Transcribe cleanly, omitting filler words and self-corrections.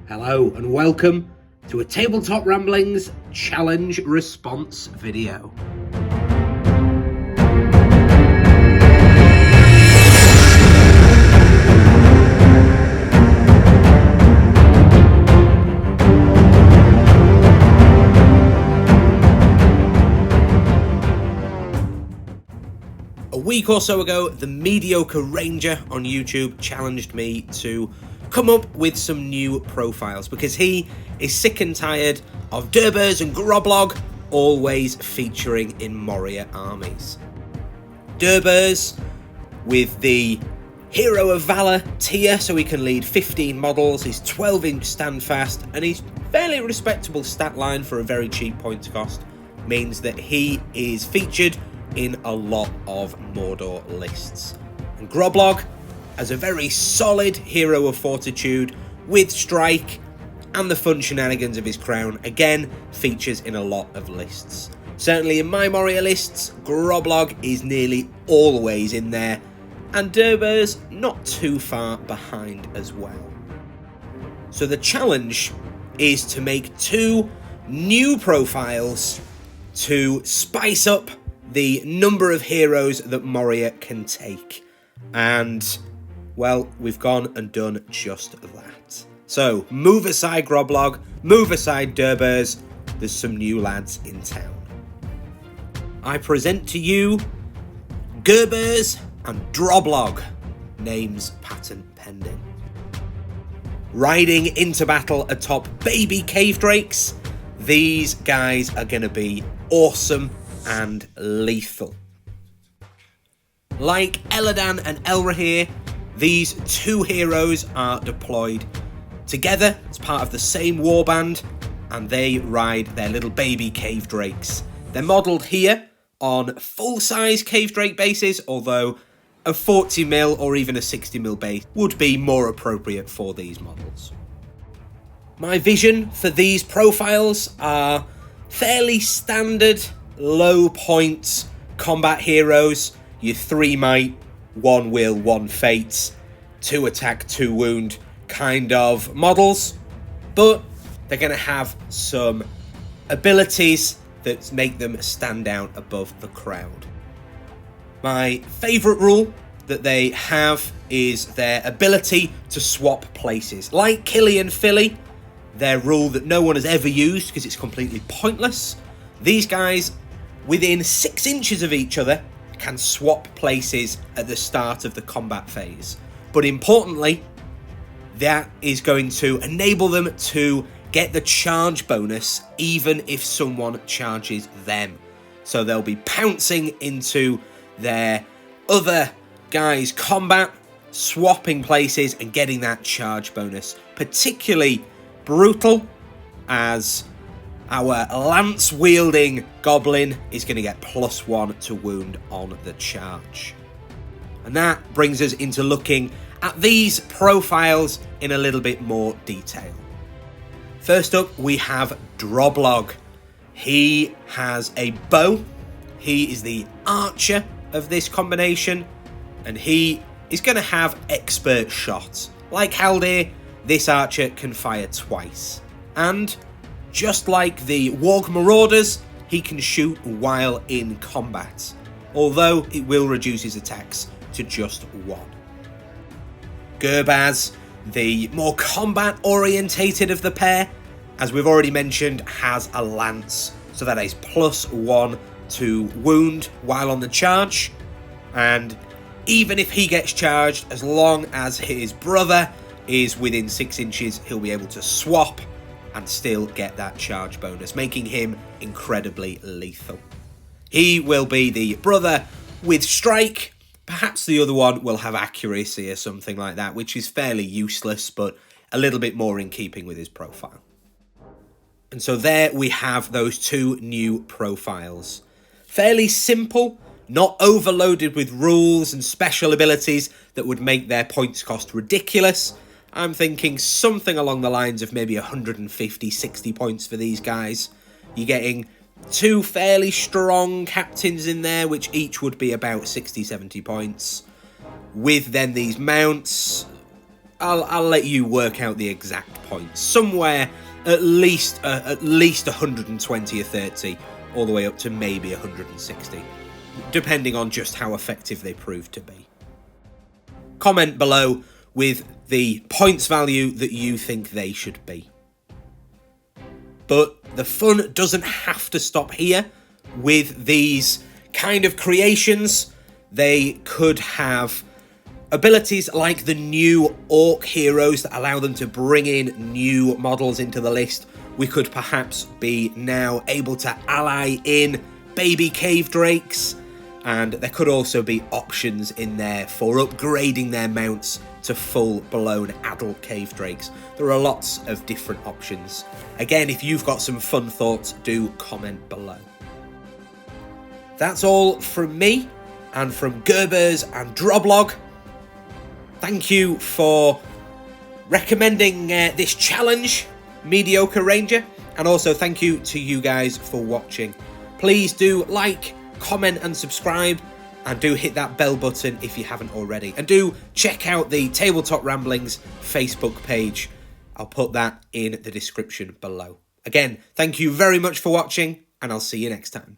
Hello and welcome to a Tabletop Ramblings challenge response video. A week or so ago, the Mediocre Ranger on YouTube challenged me to come up with some new profiles because he is sick and tired of Durburz and Groblog always featuring in Moria armies. Durburz with the Hero of Valor tier, so he can lead 15 models, his 12-inch standfast, and his fairly respectable stat line for a very cheap points cost means that he is featured in a lot of Mordor lists. And Groblog, as a very solid hero of fortitude with strike and the fun shenanigans of his crown, again features in a lot of lists. Certainly in my Moria lists, Groblog is nearly always in there, and Durburz not too far behind as well. So the challenge is to make two new profiles to spice up the number of heroes that Moria can take. And well, we've gone and done just that. So, move aside Groblog, move aside Durburz, there's some new lads in town. I present to you Gurburz and Droblog, names patent pending. Riding into battle atop baby cave drakes, these guys are going to be awesome and lethal. Like Eladan and Elrahir, these two heroes are deployed together as part of the same warband, and they ride their little baby cave drakes. They're modelled here on full-size cave drake bases, although a 40mm or even a 60mm base would be more appropriate for these models. My vision for these profiles are fairly standard, low points combat heroes. Your 3 might, 1 will, 1 fate, 2 attack, 2 wound kind of models, but they're going to have some abilities that make them stand out above the crowd. My favourite rule that they have is their ability to swap places. Like Killy and Philly, their rule that no one has ever used because it's completely pointless. These guys, within 6 inches of each other, can swap places at the start of the combat phase. But importantly, that is going to enable them to get the charge bonus even if someone charges them. So they'll be pouncing into their other guy's combat, swapping places and getting that charge bonus. Particularly brutal as our lance-wielding goblin is going to get +1 to wound on the charge. And that brings us into looking at these profiles in a little bit more detail. First up, we have Droblog. He has a bow. He is the archer of this combination, and he is going to have expert shots. Like Haldir, this archer can fire twice. And just like the Warg Marauders, he can shoot while in combat, although it will reduce his attacks to just 1. Gurbaz, the more combat-orientated of the pair, as we've already mentioned, has a lance, so that is +1 to wound while on the charge, and even if he gets charged, as long as his brother is within 6 inches, he'll be able to swap and still get that charge bonus, making him incredibly lethal. He will be the brother with strike. Perhaps the other one will have accuracy or something like that, which is fairly useless, but a little bit more in keeping with his profile. And so there we have those two new profiles. Fairly simple, not overloaded with rules and special abilities that would make their points cost ridiculous. I'm thinking something along the lines of maybe 150, 60 points for these guys. You're getting 2 fairly strong captains in there, which each would be about 60, 70 points. With then these mounts, I'll let you work out the exact points. Somewhere at least 120 or 30, all the way up to maybe 160, depending on just how effective they prove to be. Comment below with the points value that you think they should be. But the fun doesn't have to stop here with these kind of creations. They could have abilities like the new orc heroes that allow them to bring in new models into the list. We could perhaps be now able to ally in baby cave drakes, and there could also be options in there for upgrading their mounts to full-blown adult cave drakes. There are lots of different options. Again, if you've got some fun thoughts, do comment below. That's all from me and from Gurbaz and Droblog. Thank you for recommending this challenge, Mediocre Ranger, and also thank you to you guys for watching. Please do like, comment and subscribe, and do hit that bell button if you haven't already. And do check out the Tabletop Ramblings Facebook page. I'll put that in the description below. Again, thank you very much for watching, and I'll see you next time.